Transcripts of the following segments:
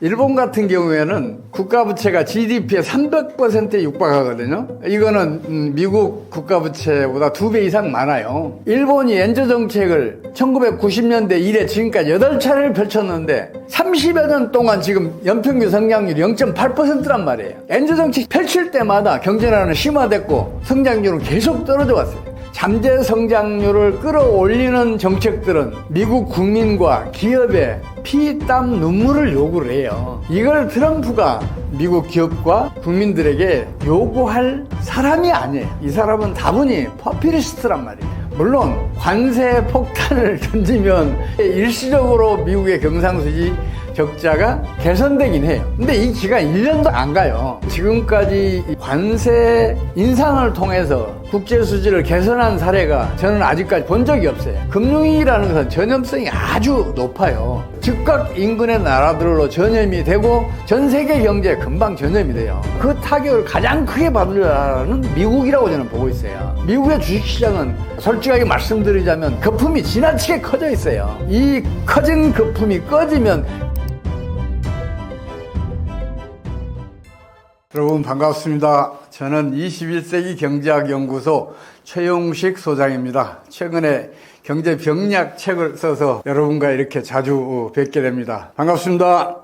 일본 같은 경우에는 국가부채가 GDP의 300%에 육박하거든요. 이거는 미국 국가부채보다 2배 이상 많아요. 일본이 엔저 정책을 1990년대 이래 지금까지 8차례를 펼쳤는데 30여 년 동안 지금 연평균 성장률이 0.8%란 말이에요. 엔저 정책 펼칠 때마다 경제난은 심화됐고 성장률은 계속 떨어져 왔어요. 잠재 성장률을 끌어올리는 정책들은 미국 국민과 기업의 피, 땀, 눈물을 요구를 해요. 이걸 트럼프가 미국 기업과 국민들에게 요구할 사람이 아니에요. 이 사람은 다분히 포퓰리스트란 말이에요. 물론 관세 폭탄을 던지면 일시적으로 미국의 경상수지 적자가 개선되긴 해요. 근데 이 기간 1년도 안 가요. 지금까지 관세 인상을 통해서 국제 수지를 개선한 사례가 저는 아직까지 본 적이 없어요. 금융위기라는 것은 전염성이 아주 높아요. 즉각 인근의 나라들로 전염이 되고 전 세계 경제에 금방 전염이 돼요. 그 타격을 가장 크게 받을 나라는 미국이라고 저는 보고 있어요. 미국의 주식시장은 솔직하게 말씀드리자면 거품이 지나치게 커져 있어요. 이 커진 거품이 꺼지면 여러분 반갑습니다. 저는 21세기 경제학연구소 최용식 소장입니다. 최근에 경제병약 책을 써서 여러분과 이렇게 자주 뵙게 됩니다. 반갑습니다.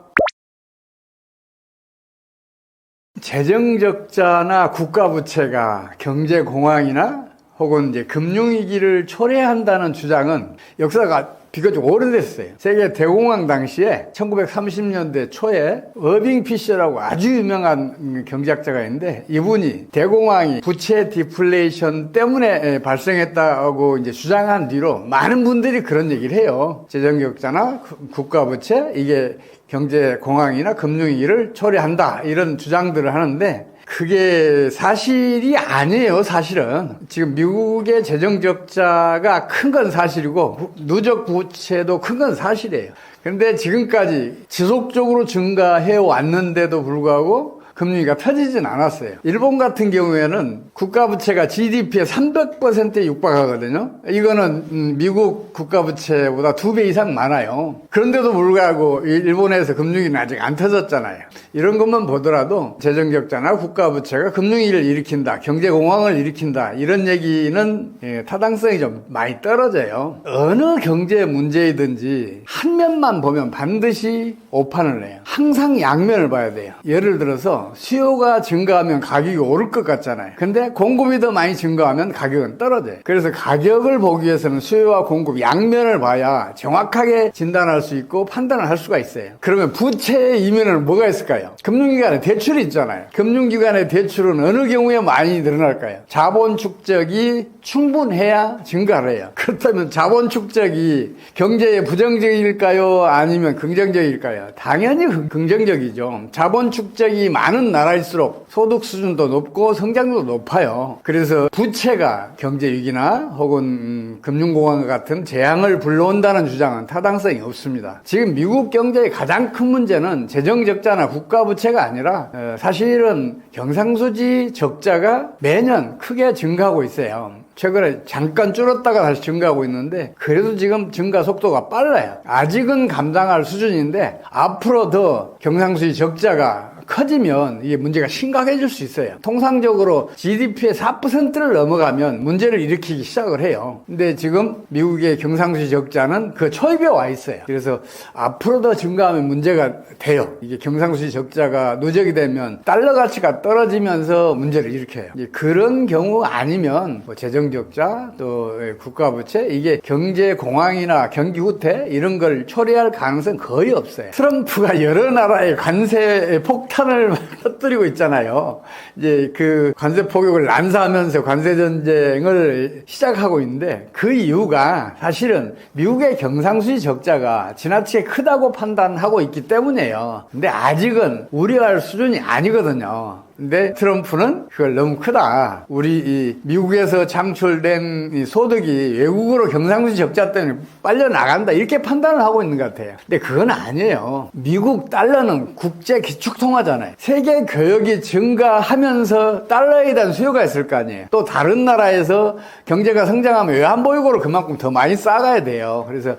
재정적자나 국가부채가 경제공황이나 혹은 이제 금융위기를 초래한다는 주장은 역사가 비교적 오래됐어요. 세계 대공황 당시에 1930년대 초에 어빙 피셔라고 아주 유명한 경제학자가 있는데 이분이 대공황이 부채 디플레이션 때문에 발생했다고 이제 주장한 뒤로 많은 분들이 그런 얘기를 해요. 재정적자나 국가부채 이게 경제공황이나 금융위기를 초래한다 이런 주장들을 하는데 그게 사실이 아니에요. 사실은 지금 미국의 재정적자가 큰 건 사실이고 누적 부채도 큰 건 사실이에요. 그런데 지금까지 지속적으로 증가해 왔는데도 불구하고 금융위기가 펴지진 않았어요. 일본 같은 경우에는 국가부채가 GDP의 300%에 육박하거든요. 이거는 미국 국가부채보다 2배 이상 많아요. 그런데도 불구하고 일본에서 금융위기는 아직 안 터졌잖아요. 이런 것만 보더라도 재정적자나 국가부채가 금융위기를 일으킨다, 경제공황을 일으킨다 이런 얘기는 타당성이 좀 많이 떨어져요. 어느 경제 문제이든지 한 면만 보면 반드시 오판을 해요. 항상 양면을 봐야 돼요. 예를 들어서 수요가 증가하면 가격이 오를 것 같잖아요. 근데 공급이 더 많이 증가하면 가격은 떨어져요. 그래서 가격을 보기 위해서는 수요와 공급 양면을 봐야 정확하게 진단할 수 있고 판단을 할 수가 있어요. 그러면 부채의 이면에는 뭐가 있을까요? 금융기관의 대출이 있잖아요. 금융기관의 대출은 어느 경우에 많이 늘어날까요? 자본 축적이 충분해야 증가를 해요. 그렇다면 자본 축적이 경제에 부정적일까요? 아니면 긍정적일까요? 당연히 긍정적이죠. 자본 축적이 많은 나라일수록 소득 수준도 높고 성장률도 높아요. 그래서 부채가 경제 위기나 혹은 금융공황 같은 재앙을 불러온다는 주장은 타당성이 없습니다. 지금 미국 경제의 가장 큰 문제는 재정적자나 국가부채가 아니라 사실은 경상수지 적자가 매년 크게 증가하고 있어요. 최근에 잠깐 줄었다가 다시 증가하고 있는데 그래도 지금 증가 속도가 빨라요. 아직은 감당할 수준인데 앞으로 더 경상수지 적자가 커지면 이게 문제가 심각해질 수 있어요. 통상적으로 GDP의 4%를 넘어가면 문제를 일으키기 시작을 해요. 근데 지금 미국의 경상수지 적자는 그 초입에 와 있어요. 그래서 앞으로 더 증가하면 문제가 돼요. 이게 경상수지 적자가 누적이 되면 달러 가치가 떨어지면서 문제를 일으켜요. 그런 경우 아니면 뭐 재정적자 또 국가부채 이게 경제공황이나 경기후퇴 이런 걸 초래할 가능성은 거의 없어요. 트럼프가 여러 나라의 관세 폭탄을 터뜨리고 있잖아요. 이제 그 관세 폭격을 난사하면서 관세 전쟁을 시작하고 있는데 그 이유가 사실은 미국의 경상수지 적자가 지나치게 크다고 판단하고 있기 때문이에요. 근데 아직은 우려할 수준이 아니거든요. 근데 트럼프는 그걸 너무 크다. 우리 이 미국에서 창출된 이 소득이 외국으로 경상수지 적자 때문에 빨려 나간다. 이렇게 판단을 하고 있는 것 같아요. 근데 그건 아니에요. 미국 달러는 국제 기축통화잖아요. 세계 교역이 증가하면서 달러에 대한 수요가 있을 거 아니에요. 또 다른 나라에서 경제가 성장하면 외환보유고를 그만큼 더 많이 쌓아가야 돼요. 그래서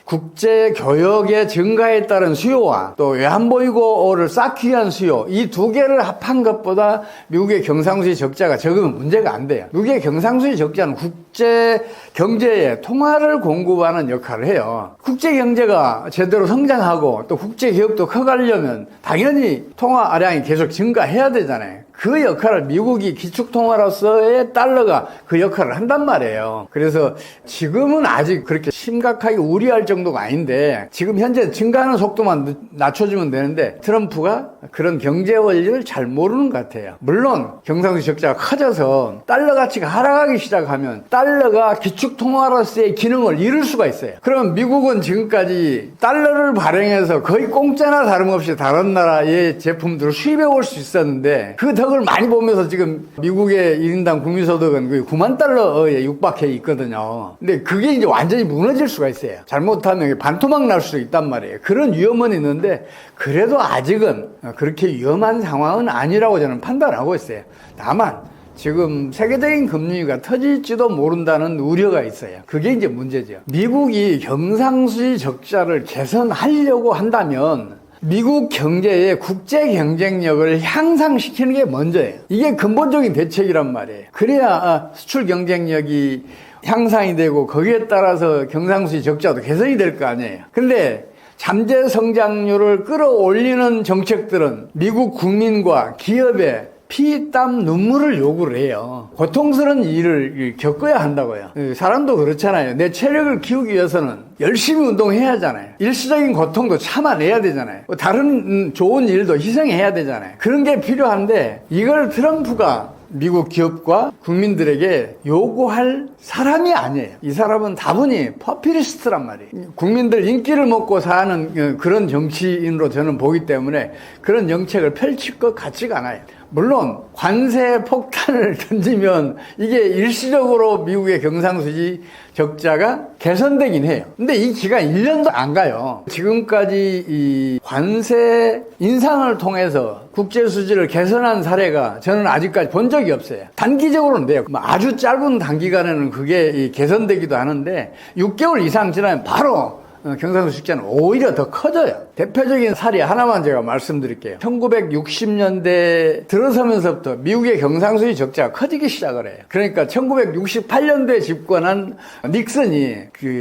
국제 교역의 증가에 따른 수요와 또 외환보유고를 쌓기 위한 수요, 이 두 개를 합한 것보다 미국의 경상수지 적자가 적으면 문제가 안 돼요. 미국의 경상수지 적자는 국제 경제의 통화를 공급하는 역할을 해요. 국제 경제가 제대로 성장하고 또 국제 기업도 커가려면 당연히 통화량이 계속 증가해야 되잖아요. 그 역할을 미국이 기축통화로서의 달러가 그 역할을 한단 말이에요. 그래서 지금은 아직 그렇게 심각하게 우려할 정도가 아닌데 지금 현재 증가하는 속도만 낮춰주면 되는데 트럼프가 그런 경제 원리를 잘 모르는 것 같아요. 물론 경상수지 적자가 커져서 달러 가치가 하락하기 시작하면 달러가 기축통화로서의 기능을 잃을 수가 있어요. 그러면 미국은 지금까지 달러를 발행해서 거의 공짜나 다름없이 다른 나라의 제품들을 수입해 올 수 있었는데 그 덕을 많이 보면서 지금 미국의 1인당 국민소득은 9만 달러에 육박해 있거든요. 근데 그게 이제 완전히 무너질 수가 있어요. 잘못하면 반토막 날 수도 있단 말이에요. 그런 위험은 있는데 그래도 아직은 그렇게 위험한 상황은 아니라고 저는 판단하고 있어요. 다만 지금 세계적인 금융위기가 터질지도 모른다는 우려가 있어요. 그게 이제 문제죠. 미국이 경상수지 적자를 개선하려고 한다면 미국 경제의 국제 경쟁력을 향상시키는 게 먼저예요. 이게 근본적인 대책이란 말이에요. 그래야 수출 경쟁력이 향상이 되고 거기에 따라서 경상수지 적자도 개선이 될 거 아니에요. 근데 잠재 성장률을 끌어올리는 정책들은 미국 국민과 기업의 피, 땀, 눈물을 요구를 해요. 고통스러운 일을 겪어야 한다고요. 사람도 그렇잖아요. 내 체력을 키우기 위해서는 열심히 운동해야 하잖아요. 일시적인 고통도 참아내야 되잖아요. 다른 좋은 일도 희생해야 되잖아요. 그런 게 필요한데 이걸 트럼프가 미국 기업과 국민들에게 요구할 사람이 아니에요. 이 사람은 다분히 퍼피리스트란 말이에요. 국민들 인기를 먹고 사는 그런 정치인으로 저는 보기 때문에 그런 정책을 펼칠 것 같지가 않아요. 물론 관세 폭탄을 던지면 이게 일시적으로 미국의 경상수지 적자가 개선되긴 해요. 근데 이 기간 1년도 안 가요. 지금까지 이 관세 인상을 통해서 국제 수지를 개선한 사례가 저는 아직까지 본 적이 없어요. 단기적으로는 돼요. 아주 짧은 단기간에는 그게 개선되기도 하는데 6개월 이상 지나면 바로 경상수지 적자는 오히려 더 커져요. 대표적인 사례 하나만 제가 말씀드릴게요. 1960년대 들어서면서부터 미국의 경상수지 적자가 커지기 시작을 해요. 그러니까 1968년도에 집권한 닉슨이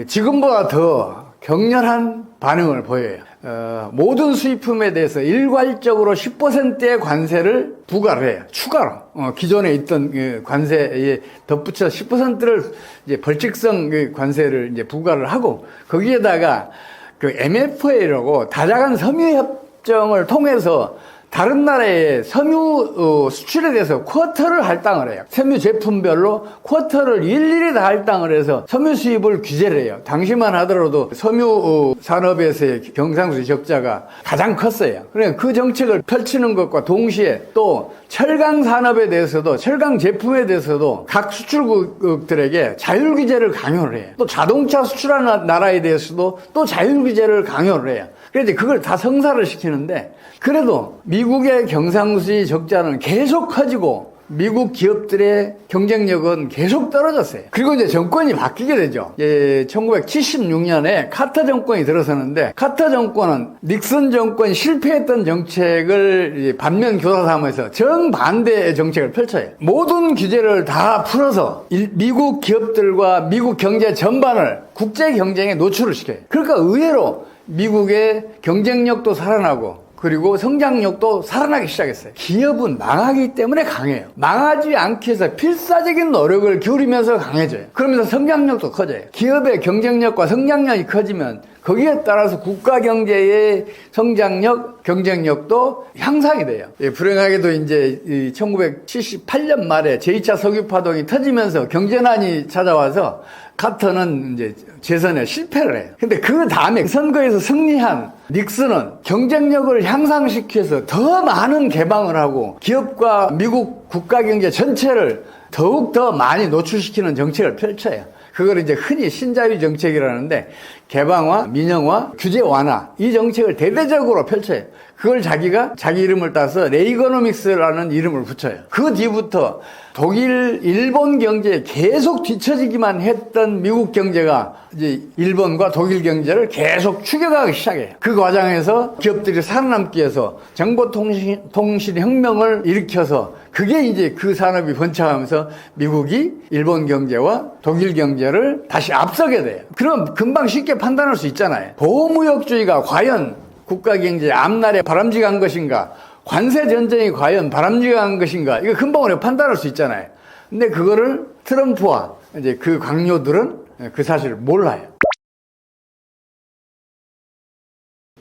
지금보다 더 격렬한 반응을 보여요. 모든 수입품에 대해서 일괄적으로 10%의 관세를 부과를 해요. 추가로. 기존에 있던 관세에 덧붙여 10%를 이제 벌칙성 관세를 이제 부과를 하고, 거기에다가 MFA라고 다자간 섬유협정을 통해서 다른 나라의 섬유 수출에 대해서 쿼터를 할당을 해요. 섬유 제품별로 쿼터를 일일이 다 할당을 해서 섬유 수입을 규제를 해요. 당시만 하더라도 섬유 산업에서의 경상수지 적자가 가장 컸어요. 그러니까 그 정책을 펼치는 것과 동시에 또 철강 산업에 대해서도, 철강 제품에 대해서도 각 수출국들에게 자율 규제를 강요를 해요. 또 자동차 수출하는 나라에 대해서도 또 자율 규제를 강요를 해요. 그래서 그걸 다 성사를 시키는데, 그래도 미국의 경상수지 적자는 계속 커지고 미국 기업들의 경쟁력은 계속 떨어졌어요. 그리고 이제 정권이 바뀌게 되죠. 1976년에 카터 정권이 들어서는데, 카터 정권은 닉슨 정권 실패했던 정책을 반면 교사 삼아서 정반대의 정책을 펼쳐요. 모든 규제를 다 풀어서 미국 기업들과 미국 경제 전반을 국제 경쟁에 노출을 시켜요. 그러니까 의외로 미국의 경쟁력도 살아나고 그리고 성장력도 살아나기 시작했어요. 기업은 망하기 때문에 강해요. 망하지 않기 위해서 필사적인 노력을 기울이면서 강해져요. 그러면서 성장력도 커져요. 기업의 경쟁력과 성장력이 커지면 거기에 따라서 국가 경제의 성장력, 경쟁력도 향상이 돼요. 불행하게도 이제 1978년 말에 제2차 석유 파동이 터지면서 경제난이 찾아와서 카터는 이제 재선에 실패를 해요. 근데 그 다음에 선거에서 승리한 닉슨은 경쟁력을 향상시켜서 더 많은 개방을 하고 기업과 미국 국가 경제 전체를 더욱 더 많이 노출시키는 정책을 펼쳐요. 그걸 이제 흔히 신자유 정책이라는데, 개방화, 민영화, 규제 완화, 이 정책을 대대적으로 펼쳐요. 그걸 자기가 자기 이름을 따서 레이거노믹스라는 이름을 붙여요. 그 뒤부터 독일, 일본 경제에 계속 뒤처지기만 했던 미국 경제가 이제 일본과 독일 경제를 계속 추격하기 시작해요. 그 과정에서 기업들이 살아남기 위해서 정보통신 혁명을 일으켜서 그게 이제 그 산업이 번창하면서 미국이 일본 경제와 독일 경제를 다시 앞서게 돼요. 그럼 금방 쉽게 판단할 수 있잖아요. 보호무역주의가 과연 국가 경제의 앞날에 바람직한 것인가? 관세 전쟁이 과연 바람직한 것인가? 이거 금방 우리가 판단할 수 있잖아요. 근데 그거를 트럼프와 이제 그 강요들은 그 사실을 몰라요.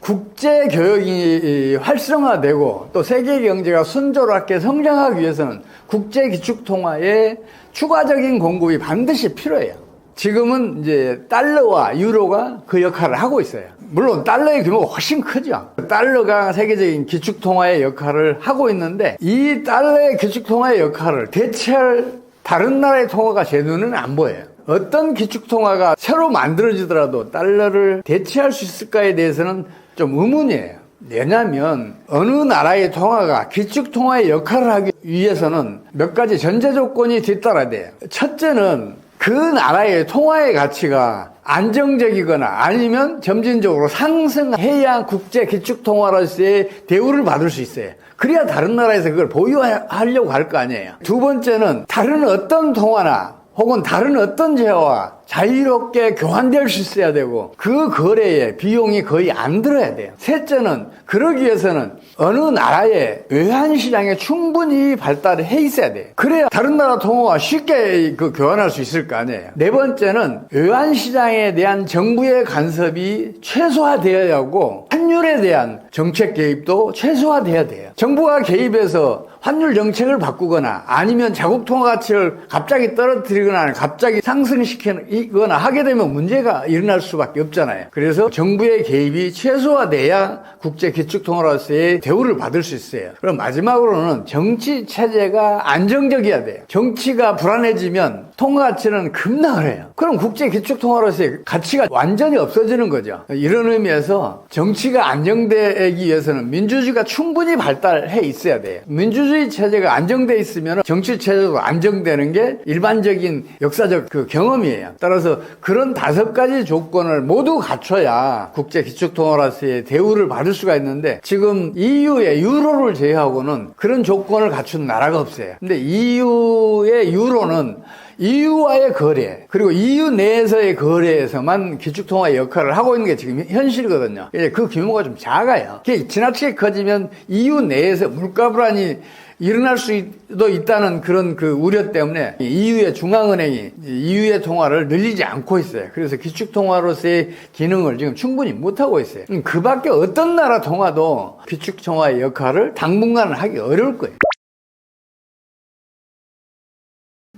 국제 교역이 활성화되고 또 세계 경제가 순조롭게 성장하기 위해서는 국제 기축 통화의 추가적인 공급이 반드시 필요해요. 지금은 이제 달러와 유로가 그 역할을 하고 있어요. 물론 달러의 규모가 훨씬 크죠. 달러가 세계적인 기축 통화의 역할을 하고 있는데 이 달러의 기축 통화의 역할을 대체할 다른 나라의 통화가 제 눈에는 안 보여요. 어떤 기축 통화가 새로 만들어지더라도 달러를 대체할 수 있을까에 대해서는 좀 의문이에요. 왜냐하면 어느 나라의 통화가 기축 통화의 역할을 하기 위해서는 몇 가지 전제 조건이 뒤따라야 돼요. 첫째는 그 나라의 통화의 가치가 안정적이거나 아니면 점진적으로 상승해야 국제 기축 통화로서의 대우를 받을 수 있어요. 그래야 다른 나라에서 그걸 보유하려고 할 거 아니에요. 두 번째는 다른 어떤 통화나 혹은 다른 어떤 재화와 자유롭게 교환될 수 있어야 되고 그 거래에 비용이 거의 안 들어야 돼요. 셋째는 그러기 위해서는 어느 나라의 외환시장에 충분히 발달을 해 있어야 돼요. 그래야 다른 나라 통화와 쉽게 교환할 수 있을 거 아니에요. 네 번째는 외환시장에 대한 정부의 간섭이 최소화되어야 하고 환율에 대한 정책 개입도 최소화되어야 돼요. 정부가 개입해서 환율 정책을 바꾸거나 아니면 자국 통화 가치를 갑자기 떨어뜨리거나 갑자기 상승시키거나 하게 되면 문제가 일어날 수밖에 없잖아요. 그래서 정부의 개입이 최소화돼야 국제 기축 통화로서의 대우를 받을 수 있어요. 그럼 마지막으로는 정치 체제가 안정적이어야 돼요. 정치가 불안해지면 통화 가치는 급락을 해요. 그럼 국제 기축 통화로서의 가치가 완전히 없어지는 거죠. 이런 의미에서 정치가 안정되기 위해서는 민주주의가 충분히 발달해 있어야 돼요. 민주주의 체제가 안정돼 있으면 정치 체제도 안정되는 게 일반적인 역사적 그 경험이에요. 따라서 그런 5가지 조건을 모두 갖춰야 국제 기축 통화로서의 대우를 받을 수가 있는데 지금 EU의 유로를 제외하고는 그런 조건을 갖춘 나라가 없어요. 근데 EU의 유로는 EU와의 거래 그리고 EU 내에서의 거래에서만 기축통화의 역할을 하고 있는 게 지금 현실이거든요. 그 규모가 좀 작아요. 그게 지나치게 커지면 EU 내에서 물가 불안이 일어날 수도 있다는 그런 그 우려 때문에 EU의 중앙은행이 EU의 통화를 늘리지 않고 있어요. 그래서 기축통화로서의 기능을 지금 충분히 못하고 있어요. 그 밖에 어떤 나라 통화도 기축통화의 역할을 당분간은 하기 어려울 거예요.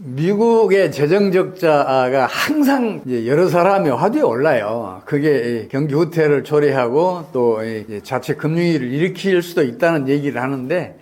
미국의 재정 적자가 항상 여러 사람이 화두에 올라요. 그게 경기 후퇴를 초래하고 또 자체 금융위기를 일으킬 수도 있다는 얘기를 하는데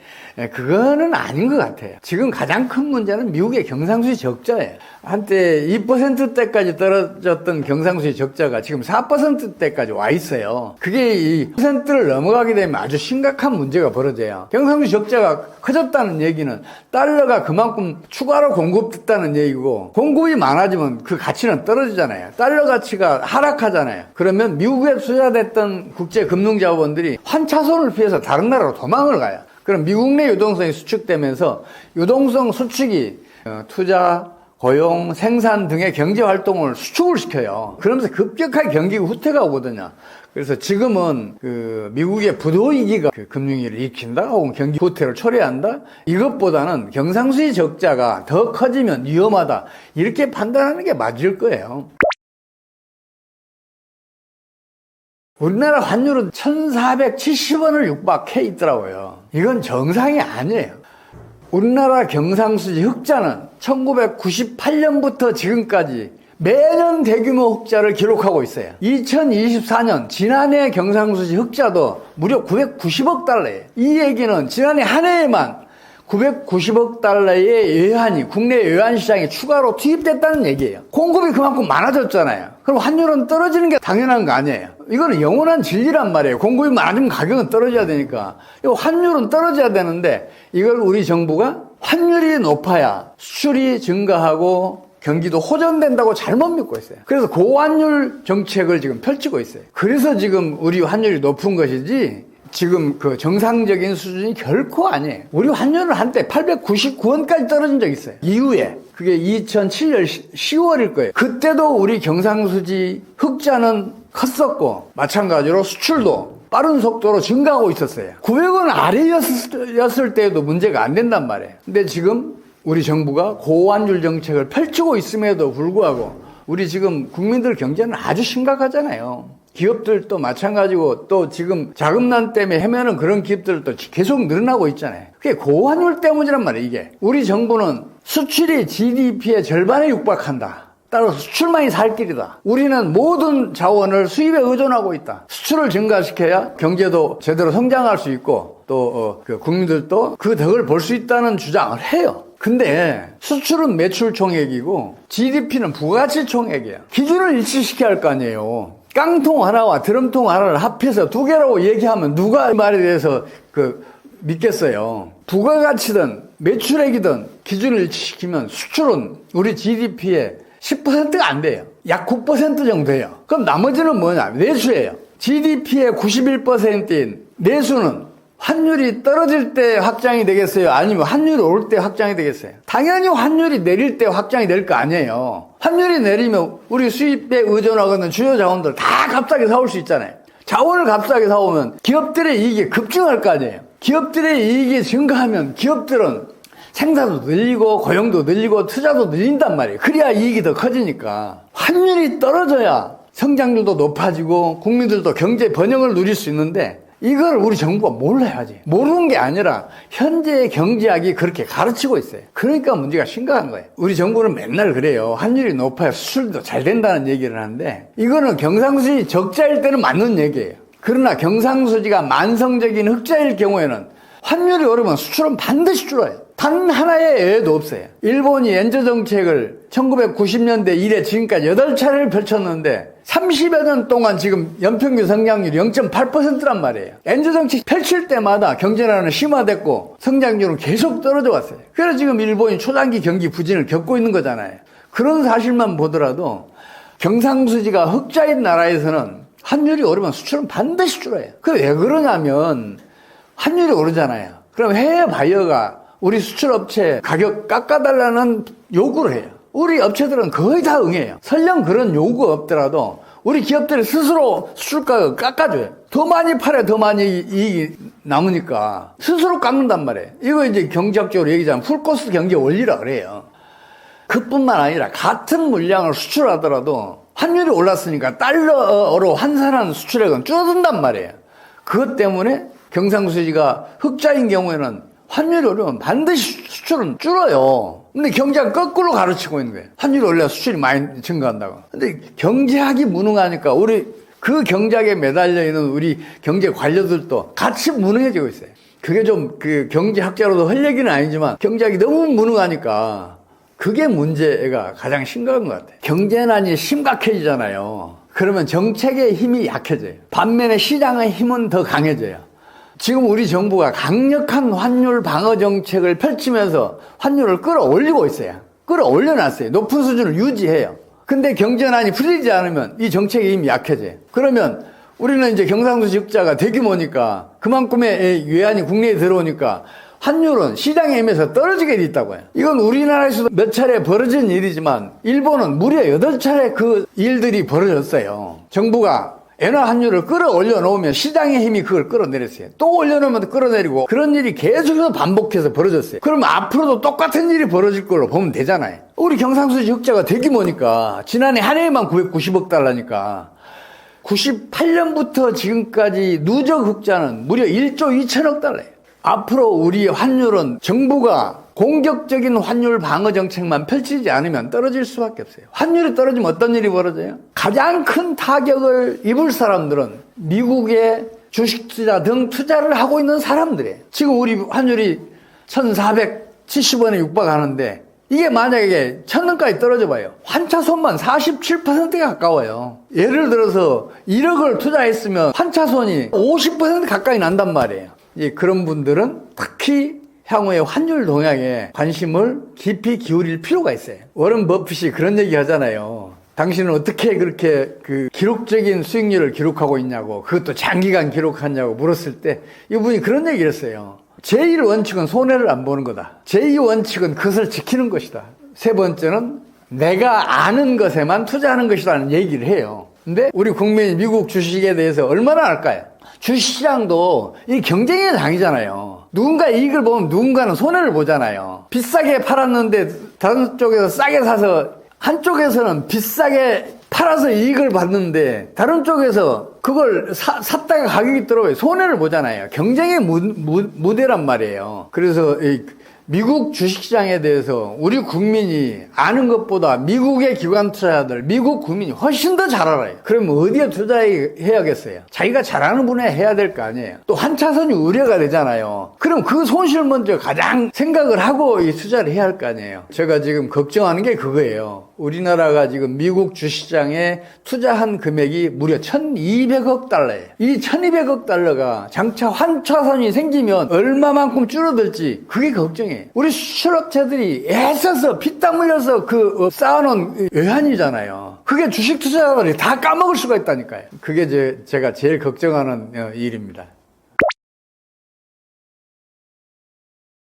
그거는 아닌 것 같아요. 지금 가장 큰 문제는 미국의 경상수지 적자예요. 한때 2%대까지 떨어졌던 경상수지 적자가 지금 4%대까지 와 있어요. 그게 이 %를 넘어가게 되면 아주 심각한 문제가 벌어져요. 경상수지 적자가 커졌다는 얘기는 달러가 그만큼 추가로 공급됐다는 얘기고 공급이 많아지면 그 가치는 떨어지잖아요. 달러 가치가 하락하잖아요. 그러면 미국에 투자됐던 국제금융자본들이 환차손을 피해서 다른 나라로 도망을 가요. 그럼 미국 내 유동성이 수축되면서 유동성 수축이 투자, 고용, 생산 등의 경제 활동을 수축을 시켜요. 그러면서 급격하게 경기가 후퇴가 오거든요. 그래서 지금은 미국의 부도위기가 금융위기를 일으킨다 혹은 경기 후퇴를 초래한다 이것보다는 경상수지 적자가 더 커지면 위험하다 이렇게 판단하는 게 맞을 거예요. 우리나라 환율은 1,470원을 육박해 있더라고요. 이건 정상이 아니에요. 우리나라 경상수지 흑자는 1998년부터 지금까지 매년 대규모 흑자를 기록하고 있어요. 2024년 지난해 경상수지 흑자도 무려 990억 달러예요. 이 얘기는 지난해 한 해에만 990억 달러의 외환이 국내 외환 시장에 추가로 투입됐다는 얘기예요. 공급이 그만큼 많아졌잖아요. 그럼 환율은 떨어지는 게 당연한 거 아니에요. 이거는 영원한 진리란 말이에요. 공급이 많아지면 가격은 떨어져야 되니까. 이 환율은 떨어져야 되는데 이걸 우리 정부가 환율이 높아야 수출이 증가하고 경기도 호전된다고 잘못 믿고 있어요. 그래서 고환율 정책을 지금 펼치고 있어요. 그래서 지금 우리 환율이 높은 것이지 지금 그 정상적인 수준이 결코 아니에요. 우리 환율은 한때 899원까지 떨어진 적 있어요. 이후에 그게 2007년 10월일 거예요. 그때도 우리 경상수지 흑자는 컸었고 마찬가지로 수출도 빠른 속도로 증가하고 있었어요. 900원 아래였을 때도 문제가 안 된단 말이에요. 근데 지금 우리 정부가 고환율 정책을 펼치고 있음에도 불구하고 우리 지금 국민들 경제는 아주 심각하잖아요. 기업들도 마찬가지고 또 지금 자금난 때문에 헤매는 그런 기업들도 계속 늘어나고 있잖아요. 그게 고환율 때문이란 말이에요, 이게. 우리 정부는 수출이 GDP의 절반에 육박한다. 따라서 수출만이 살 길이다. 우리는 모든 자원을 수입에 의존하고 있다. 수출을 증가시켜야 경제도 제대로 성장할 수 있고 또 국민들도 그 덕을 볼 수 있다는 주장을 해요. 근데 수출은 매출 총액이고 GDP는 부가가치 총액이에요. 기준을 일치시켜야 할 거 아니에요. 깡통 하나와 드럼통 하나를 합해서 두 개라고 얘기하면 누가 이 말에 대해서 믿겠어요. 부가가치든 매출액이든 기준을 일치시키면 수출은 우리 GDP의 10%가 안 돼요. 약 9% 정도 돼요. 그럼 나머지는 뭐냐? 내수예요. GDP의 91%인 내수는 환율이 떨어질 때 확장이 되겠어요? 아니면 환율이 오를 때 확장이 되겠어요? 당연히 환율이 내릴 때 확장이 될 거 아니에요. 환율이 내리면 우리 수입에 의존하고는 주요 자원들 다 값싸게 사올 수 있잖아요. 자원을 값싸게 사오면 기업들의 이익이 급증할 거 아니에요. 기업들의 이익이 증가하면 기업들은 생산도 늘리고 고용도 늘리고 투자도 늘린단 말이에요. 그래야 이익이 더 커지니까. 환율이 떨어져야 성장률도 높아지고 국민들도 경제 번영을 누릴 수 있는데 이걸 우리 정부가 몰라야지. 모르는 게 아니라 현재의 경제학이 그렇게 가르치고 있어요. 그러니까 문제가 심각한 거예요. 우리 정부는 맨날 그래요. 환율이 높아야 수출도 잘 된다는 얘기를 하는데 이거는 경상수지 적자일 때는 맞는 얘기예요. 그러나 경상수지가 만성적인 흑자일 경우에는 환율이 오르면 수출은 반드시 줄어요. 단 하나의 예외도 없어요. 일본이 엔저 정책을 1990년대 이래 지금까지 8차례를 펼쳤는데 30여 년 동안 지금 연평균 성장률이 0.8%란 말이에요. 엔저 정책 펼칠 때마다 경제난은 심화됐고 성장률은 계속 떨어져 왔어요. 그래서 지금 일본이 초단기 경기 부진을 겪고 있는 거잖아요. 그런 사실만 보더라도 경상수지가 흑자인 나라에서는 환율이 오르면 수출은 반드시 줄어요. 그게 왜 그러냐면 환율이 오르잖아요. 그럼 해외 바이어가 우리 수출업체 가격 깎아달라는 요구를 해요. 우리 업체들은 거의 다 응해요. 설령 그런 요구 없더라도 우리 기업들이 스스로 수출 가격 깎아줘요. 더 많이 팔아야 더 많이 이익이 남으니까 스스로 깎는단 말이에요. 이거 이제 경제학적으로 얘기하자면 풀코스트 경제 원리라 그래요. 그뿐만 아니라 같은 물량을 수출하더라도 환율이 올랐으니까 달러로 환산한 수출액은 줄어든단 말이에요. 그것 때문에 경상수지가 흑자인 경우에는 환율이 오르면 반드시 수출은 줄어요. 근데 경제학 거꾸로 가르치고 있는 거예요. 환율이 올라야 수출이 많이 증가한다고. 근데 경제학이 무능하니까 우리 그 경제학에 매달려 있는 우리 경제 관료들도 같이 무능해지고 있어요. 그게 좀 경제학자로도 할 얘기는 아니지만 경제학이 너무 무능하니까 그게 문제가 가장 심각한 것 같아요. 경제난이 심각해지잖아요. 그러면 정책의 힘이 약해져요. 반면에 시장의 힘은 더 강해져요. 지금 우리 정부가 강력한 환율 방어 정책을 펼치면서 환율을 끌어올리고 있어요. 끌어올려놨어요. 높은 수준을 유지해요. 근데 경제난이 풀리지 않으면 이 정책의 힘이 약해져요. 그러면 우리는 이제 경상수지 흑자가 대규모니까 그만큼의 외환이 국내에 들어오니까 환율은 시장에 힘에서 떨어지게 돼 있다고요. 이건 우리나라에서도 몇 차례 벌어진 일이지만 일본은 무려 8차례 그 일들이 벌어졌어요. 정부가 엔화 환율을 끌어올려 놓으면 시장의 힘이 그걸 끌어내렸어요. 또 올려놓으면 끌어내리고 그런 일이 계속해서 반복해서 벌어졌어요. 그러면 앞으로도 똑같은 일이 벌어질 걸로 보면 되잖아요. 우리 경상수지 흑자가 대규모니까 지난해 한 해에만 990억 달러니까 98년부터 지금까지 누적 흑자는 무려 1조 2천억 달러예요. 앞으로 우리 환율은 정부가 공격적인 환율 방어 정책만 펼치지 않으면 떨어질 수밖에 없어요. 환율이 떨어지면 어떤 일이 벌어져요? 가장 큰 타격을 입을 사람들은 미국의 주식 투자 등 투자를 하고 있는 사람들이에요. 지금 우리 환율이 1,470원에 육박하는데 이게 만약에 1,000원까지 떨어져 봐요. 환차손만 47%가 가까워요. 예를 들어서 1억을 투자했으면 환차손이 50% 가까이 난단 말이에요. 그런 분들은 특히 향후의 환율 동향에 관심을 깊이 기울일 필요가 있어요. 워런 버핏이 그런 얘기 하잖아요. 당신은 어떻게 그렇게 그 기록적인 수익률을 기록하고 있냐고, 그것도 장기간 기록하냐고 물었을 때 이분이 그런 얘기를 했어요. 제1원칙은 손해를 안 보는 거다. 제2원칙은 그것을 지키는 것이다. 세 번째는 내가 아는 것에만 투자하는 것이라는 얘기를 해요. 근데 우리 국민이 미국 주식에 대해서 얼마나 알까요? 주식시장도 이 경쟁의 장이잖아요. 누군가 이익을 보면 누군가는 손해를 보잖아요. 비싸게 팔았는데 다른 쪽에서 싸게 사서, 한쪽에서는 비싸게 팔아서 이익을 받는데 다른 쪽에서 그걸 샀다가 가격이 떨어져요. 손해를 보잖아요. 경쟁의 무대란 말이에요. 그래서 이 미국 주식시장에 대해서 우리 국민이 아는 것보다 미국의 기관 투자자들, 미국 국민이 훨씬 더 잘 알아요. 그러면 어디에 투자해야겠어요? 자기가 잘하는 분야에 해야 될 거 아니에요. 또 환차선이 우려가 되잖아요. 그럼 그 손실 먼저 가장 생각을 하고 이 투자를 해야 할 거 아니에요. 제가 지금 걱정하는 게 그거예요. 우리나라가 지금 미국 주식시장에 투자한 금액이 무려 1,200억 달러예요. 이 1,200억 달러가 장차 환차선이 생기면 얼마만큼 줄어들지 그게 걱정이에요. 우리 수출업체들이 애써서 피땀 흘려서 쌓아놓은 외환이잖아요. 그게 주식 투자자들이 다 까먹을 수가 있다니까요. 그게 제가 제일 걱정하는 일입니다.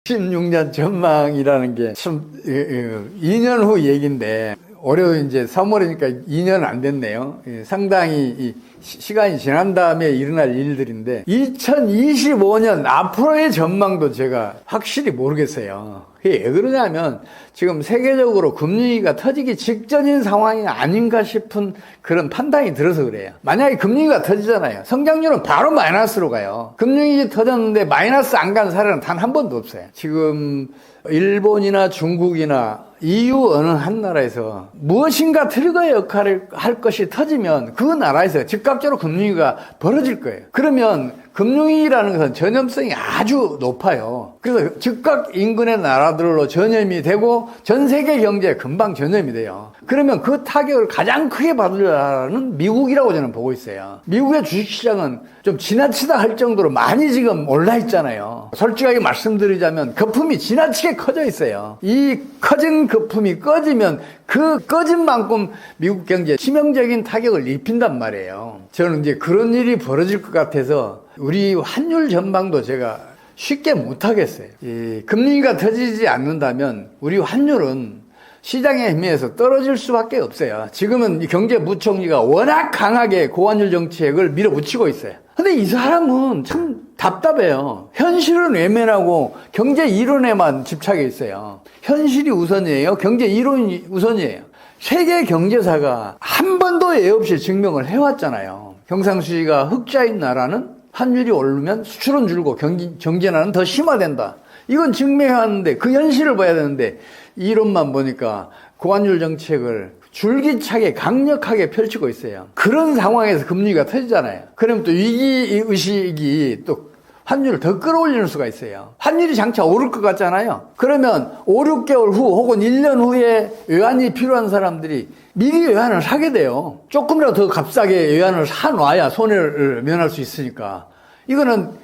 16년 전망이라는 게 참 2년 후 얘기인데 올해 이제 3월이니까 2년 안 됐네요. 상당히 시간이 지난 다음에 일어날 일들인데 2025년 앞으로의 전망도 제가 확실히 모르겠어요. 그게 왜 그러냐면 지금 세계적으로 금융위기가 터지기 직전인 상황이 아닌가 싶은 그런 판단이 들어서 그래요. 만약에 금융위기가 터지잖아요. 성장률은 바로 마이너스로 가요. 금융위기 터졌는데 마이너스 안 간 사례는 단 한 번도 없어요. 지금 일본이나 중국이나 EU 어느 한 나라에서 무엇인가 트리거 역할을 할 것이 터지면 그 나라에서 즉각적으로 금융위기가 벌어질 거예요. 그러면 금융위기라는 것은 전염성이 아주 높아요. 그래서 즉각 인근의 나라들로 전염이 되고 전 세계 경제에 금방 전염이 돼요. 그러면 그 타격을 가장 크게 받을 나라는 미국이라고 저는 보고 있어요. 미국의 주식시장은 좀 지나치다 할 정도로 많이 지금 올라 있잖아요. 솔직하게 말씀드리자면 거품이 지나치게 커져 있어요. 이 커진 거품이 꺼지면 그 꺼진 만큼 미국 경제에 치명적인 타격을 입힌단 말이에요. 저는 이제 그런 일이 벌어질 것 같아서 우리 환율 전망도 제가 쉽게 못하겠어요. 이 금리가 터지지 않는다면 우리 환율은 시장에 의해서 떨어질 수밖에 없어요. 지금은 이 경제부총리가 워낙 강하게 고환율 정책을 밀어붙이고 있어요. 근데 이 사람은 참 답답해요. 현실은 외면하고 경제 이론에만 집착해 있어요. 현실이 우선이에요? 경제 이론이 우선이에요? 세계 경제사가 한 번도 예 없이 증명을 해왔잖아요. 경상수지가 흑자인 나라는 환율이 오르면 수출은 줄고 경제난은 더 심화된다. 이건 증명해왔는데 그 현실을 봐야 되는데 이론만 보니까 고환율 정책을 줄기차게 강력하게 펼치고 있어요. 그런 상황에서 금리가 터지잖아요. 그럼 또 위기의식이 또 환율을 더 끌어올리는 수가 있어요. 환율이 장차 오를 것 같잖아요. 그러면 5, 6개월 후 혹은 1년 후에 외환이 필요한 사람들이 미리 외환을 사게 돼요. 조금이라도 더 값싸게 외환을 사놔야 손해를 면할 수 있으니까. 이거는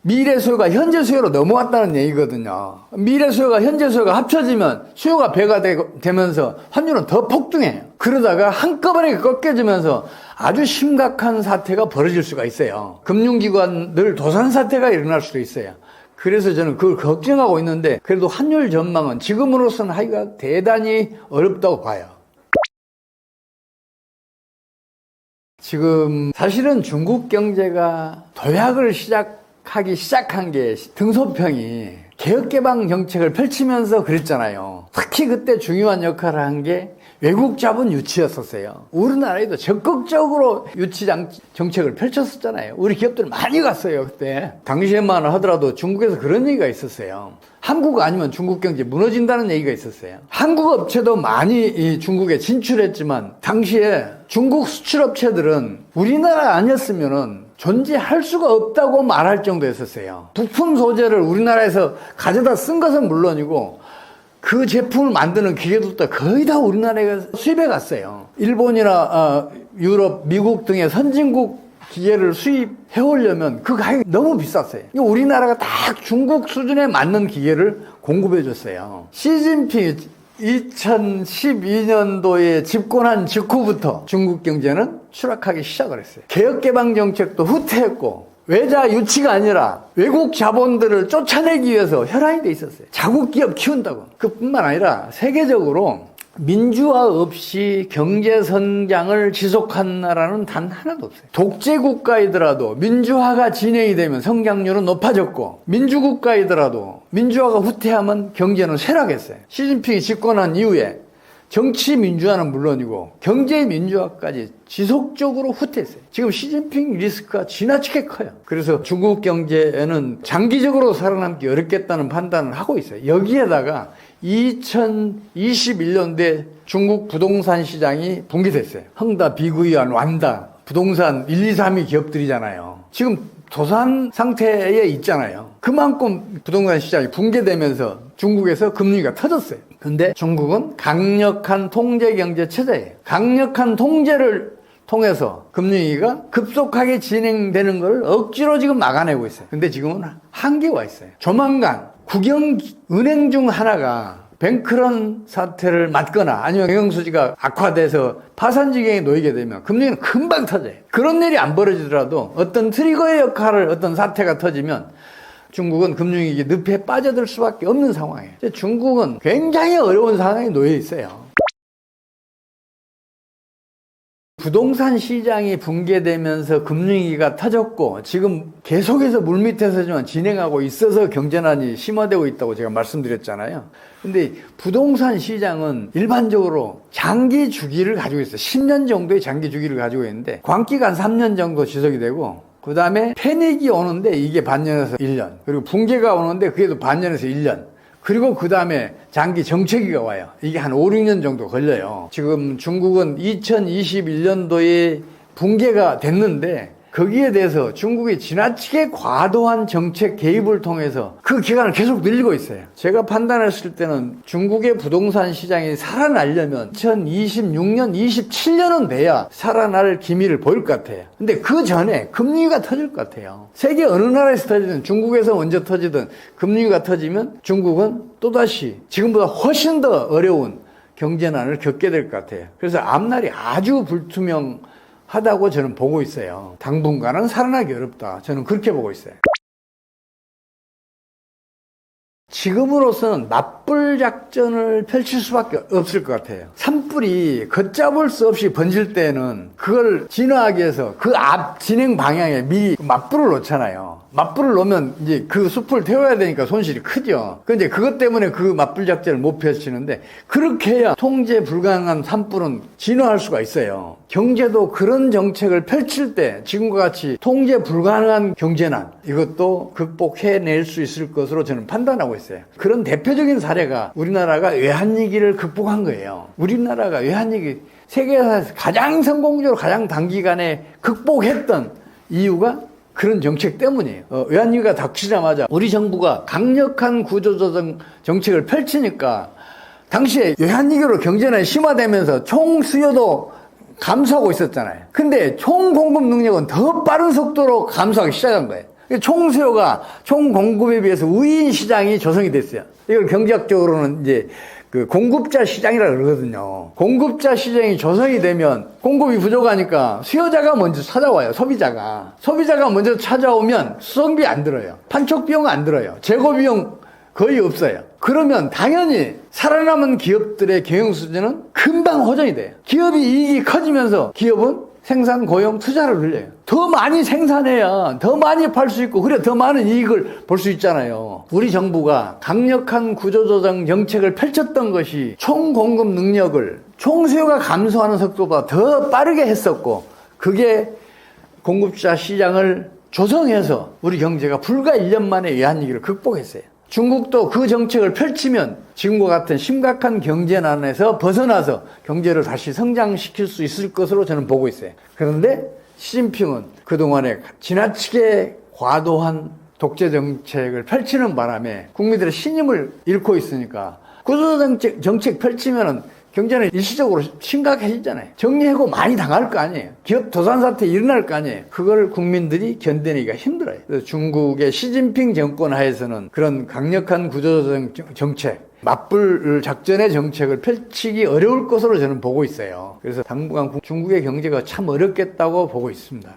미래 수요가 현재 수요로 넘어왔다는 얘기거든요. 미래 수요가 현재 수요가 합쳐지면 수요가 배가 되면서 환율은 더 폭등해요. 그러다가 한꺼번에 꺾여지면서 아주 심각한 사태가 벌어질 수가 있어요. 금융기관들 도산 사태가 일어날 수도 있어요. 그래서 저는 그걸 걱정하고 있는데 그래도 환율 전망은 지금으로서는 하기가 대단히 어렵다고 봐요. 지금 사실은 중국 경제가 도약을 하기 시작한 게 등소평이 개혁개방 정책을 펼치면서 그랬잖아요. 특히 그때 중요한 역할을 한 게 외국 자본 유치였었어요. 우리나라에도 적극적으로 유치 정책을 펼쳤었잖아요. 우리 기업들 많이 갔어요, 그때. 당시에만 하더라도 중국에서 그런 얘기가 있었어요. 한국 아니면 중국 경제 무너진다는 얘기가 있었어요. 한국 업체도 많이 중국에 진출했지만 당시에 중국 수출업체들은 우리나라 아니었으면은 존재할 수가 없다고 말할 정도였었어요. 부품 소재를 우리나라에서 가져다 쓴 것은 물론이고 그 제품을 만드는 기계들도 거의 다 우리나라에 수입해 갔어요. 일본이나 유럽, 미국 등의 선진국 기계를 수입해 오려면 그 가격이 너무 비쌌어요. 우리나라가 딱 중국 수준에 맞는 기계를 공급해 줬어요. 시진핑이 2012년도에 집권한 직후부터 중국 경제는 추락하기 시작을 했어요. 개혁개방 정책도 후퇴했고 외자 유치가 아니라 외국 자본들을 쫓아내기 위해서 혈안이 돼 있었어요. 자국 기업 키운다고. 그뿐만 아니라 세계적으로 민주화 없이 경제 성장을 지속한 나라는 단 하나도 없어요. 독재 국가이더라도 민주화가 진행이 되면 성장률은 높아졌고, 민주국가이더라도 민주화가 후퇴하면 경제는 쇠락했어요. 시진핑이 집권한 이후에 정치 민주화는 물론이고 경제 민주화까지 지속적으로 후퇴했어요. 지금 시진핑 리스크가 지나치게 커요. 그래서 중국 경제에는 장기적으로 살아남기 어렵겠다는 판단을 하고 있어요. 여기에다가 2021년도에 중국 부동산 시장이 붕괴됐어요. 헝다, 비구이안, 완다 부동산 1, 2, 3위 기업들이잖아요. 지금 도산 상태에 있잖아요. 그만큼 부동산 시장이 붕괴되면서 중국에서 금리가 터졌어요. 근데 중국은 강력한 통제 경제 체제예요. 강력한 통제를 통해서 금융위기가 급속하게 진행되는 걸 억지로 지금 막아내고 있어요. 근데 지금은 한계가 와 있어요. 조만간 국영 은행 중 하나가 뱅크런 사태를 맞거나 아니면 경영수지가 악화돼서 파산 지경에 놓이게 되면 금융위기는 금방 터져요. 그런 일이 안 벌어지더라도 어떤 트리거의 역할을 어떤 사태가 터지면 중국은 금융위기 늪에 빠져들 수밖에 없는 상황이에요. 중국은 굉장히 어려운 상황에 놓여 있어요. 부동산 시장이 붕괴되면서 금융위기가 터졌고 지금 계속해서 물밑에서지만 진행하고 있어서 경제난이 심화되고 있다고 제가 말씀드렸잖아요. 근데 부동산 시장은 일반적으로 장기 주기를 가지고 있어요. 10년 정도의 장기 주기를 가지고 있는데 광기간 3년 정도 지속이 되고 그 다음에 패닉이 오는데 이게 반년에서 1년, 그리고 붕괴가 오는데 그게 또 반년에서 1년, 그리고 그 다음에 장기 정체기가 와요. 이게 한 5, 6년 정도 걸려요. 지금 중국은 2021년도에 붕괴가 됐는데 거기에 대해서 중국이 지나치게 과도한 정책 개입을 통해서 그 기간을 계속 늘리고 있어요. 제가 판단했을 때는 중국의 부동산 시장이 살아나려면 2026년, 27년은 돼야 살아날 기미를 보일 것 같아요. 근데 그 전에 금리가 터질 것 같아요. 세계 어느 나라에서 터지든 중국에서 먼저 터지든 금리가 터지면 중국은 또다시 지금보다 훨씬 더 어려운 경제난을 겪게 될 것 같아요. 그래서 앞날이 아주 불투명하다고 저는 보고 있어요. 당분간은 살아나기 어렵다. 저는 그렇게 보고 있어요. 지금으로서는 맞불 작전을 펼칠 수밖에 없을 것 같아요. 산불이 걷잡을 수 없이 번질 때는 그걸 진화하기 위해서 그 앞 진행 방향에 미리 맞불을 놓잖아요. 맞불을 놓으면 이제 그 숲을 태워야 되니까 손실이 크죠. 근데 그것 때문에 그 맞불 작전을 못 펼치는데 그렇게 해야 통제 불가능한 산불은 진화할 수가 있어요. 경제도 그런 정책을 펼칠 때 지금과 같이 통제 불가능한 경제난 이것도 극복해낼 수 있을 것으로 저는 판단하고 있어요. 그런 대표적인 사례가 우리나라가 외환위기를 극복한 거예요. 우리나라가 외환위기 세계에서 가장 성공적으로 가장 단기간에 극복했던 이유가 그런 정책 때문이에요. 외환위기가 닥치자마자 우리 정부가 강력한 구조조정 정책을 펼치니까 당시에 외환위기로 경제난이 심화되면서 총 수요도 감소하고 있었잖아요. 근데 총 공급 능력은 더 빠른 속도로 감소하기 시작한 거예요. 총 수요가 총 공급에 비해서 우위인 시장이 조성이 됐어요. 이걸 경제학적으로는 이제 그 공급자 시장이라 그러거든요. 공급자 시장이 조성이 되면 공급이 부족하니까 수요자가 먼저 찾아와요. 소비자가 먼저 찾아오면 수송비 안 들어요. 판촉 비용 안 들어요. 재고 비용 거의 없어요. 그러면 당연히 살아남은 기업들의 경영 수준은 금방 호전이 돼요. 기업이 이익이 커지면서 기업은 생산, 고용, 투자를 늘려요. 더 많이 생산해야 더 많이 팔 수 있고 그래 더 많은 이익을 볼 수 있잖아요. 우리 정부가 강력한 구조조정 정책을 펼쳤던 것이 총공급 능력을 총수요가 감소하는 속도보다 더 빠르게 했었고 그게 공급자 시장을 조성해서 우리 경제가 불과 1년 만에 외환위기를 극복했어요. 중국도 그 정책을 펼치면 지금과 같은 심각한 경제난에서 벗어나서 경제를 다시 성장시킬 수 있을 것으로 저는 보고 있어요. 그런데 시진핑은 그동안에 지나치게 과도한 독재 정책을 펼치는 바람에 국민들의 신임을 잃고 있으니까 구조정책 펼치면은 경제는 일시적으로 심각해지잖아요. 정리해고 많이 당할 거 아니에요. 기업 도산 사태 일어날 거 아니에요. 그걸 국민들이 견뎌내기가 힘들어요. 그래서 중국의 시진핑 정권 하에서는 그런 강력한 구조정책, 맞불 작전의 정책을 펼치기 어려울 것으로 저는 보고 있어요. 그래서 당분간 중국의 경제가 참 어렵겠다고 보고 있습니다.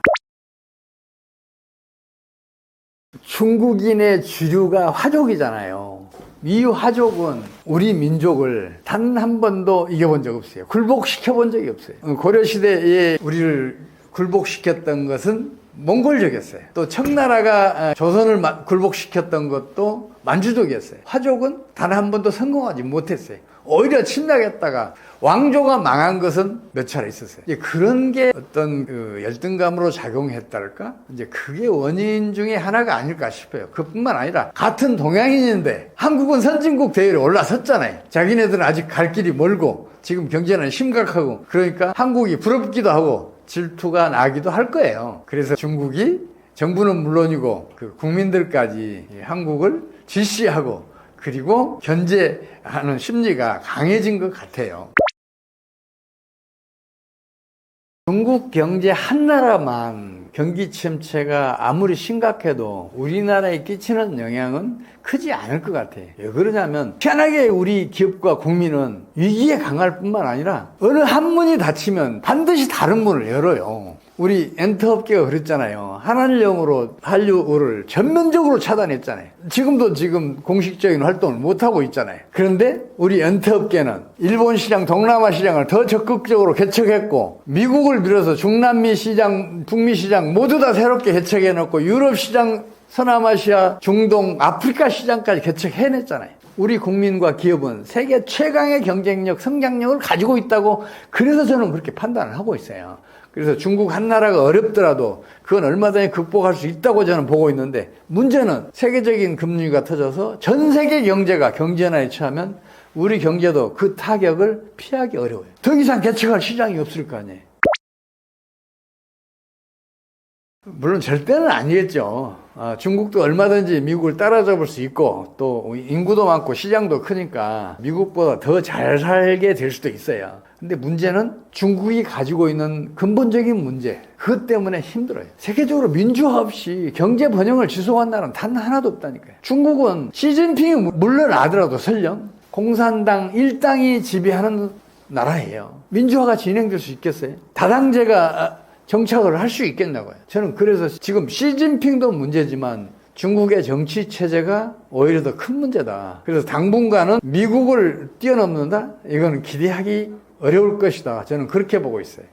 중국인의 주류가 화족이잖아요. 이 화족은 우리 민족을 단 한 번도 이겨본 적 없어요. 굴복시켜 본 적이 없어요. 고려시대에 우리를 굴복시켰던 것은 몽골족이었어요. 또 청나라가 조선을 굴복시켰던 것도 만주족이었어요. 화족은 단 한 번도 성공하지 못했어요. 오히려 침략했다가 왕조가 망한 것은 몇 차례 있었어요. 이제 그런 게 어떤 열등감으로 작용했달까? 이제 그게 원인 중에 하나가 아닐까 싶어요. 그뿐만 아니라 같은 동양인인데 한국은 선진국 대열에 올라섰잖아요. 자기네들은 아직 갈 길이 멀고 지금 경제는 심각하고 그러니까 한국이 부럽기도 하고 질투가 나기도 할 거예요. 그래서 중국이 정부는 물론이고 그 국민들까지 한국을 질시하고 그리고 견제하는 심리가 강해진 것 같아요. 중국 경제 한 나라만 경기 침체가 아무리 심각해도 우리나라에 끼치는 영향은 크지 않을 것 같아요. 왜 그러냐면 편하게 우리 기업과 국민은 위기에 강할 뿐만 아니라 어느 한 문이 닫히면 반드시 다른 문을 열어요. 우리 엔터업계가 그랬잖아요. 한한령으로 한류를 전면적으로 차단했잖아요. 지금 공식적인 활동을 못하고 있잖아요. 그런데 우리 엔터업계는 일본 시장, 동남아 시장을 더 적극적으로 개척했고 미국을 빌어서 중남미 시장, 북미 시장 모두 다 새롭게 개척해놓고 유럽 시장, 서남아시아, 중동, 아프리카 시장까지 개척해냈잖아요. 우리 국민과 기업은 세계 최강의 경쟁력, 성장력을 가지고 있다고 그래서 저는 그렇게 판단을 하고 있어요. 그래서 중국 한 나라가 어렵더라도 그건 얼마든지 극복할 수 있다고 저는 보고 있는데 문제는 세계적인 금융위기가 터져서 전 세계 경제가 경제난에 처하면 우리 경제도 그 타격을 피하기 어려워요. 더 이상 개척할 시장이 없을 거 아니에요. 물론 절대는 아니겠죠. 중국도 얼마든지 미국을 따라잡을 수 있고 또 인구도 많고 시장도 크니까 미국보다 더 잘 살게 될 수도 있어요. 근데 문제는 중국이 가지고 있는 근본적인 문제, 그것 때문에 힘들어요. 세계적으로 민주화 없이 경제 번영을 지속한 나라는 단 하나도 없다니까요. 중국은 시진핑이 물러나더라도 설령 공산당 일당이 지배하는 나라예요. 민주화가 진행될 수 있겠어요? 다당제가 정착을 할 수 있겠냐고요. 저는 그래서 지금 시진핑도 문제지만 중국의 정치 체제가 오히려 더 큰 문제다. 그래서 당분간은 미국을 뛰어넘는다? 이거는 기대하기 어려울 것이다. 저는 그렇게 보고 있어요.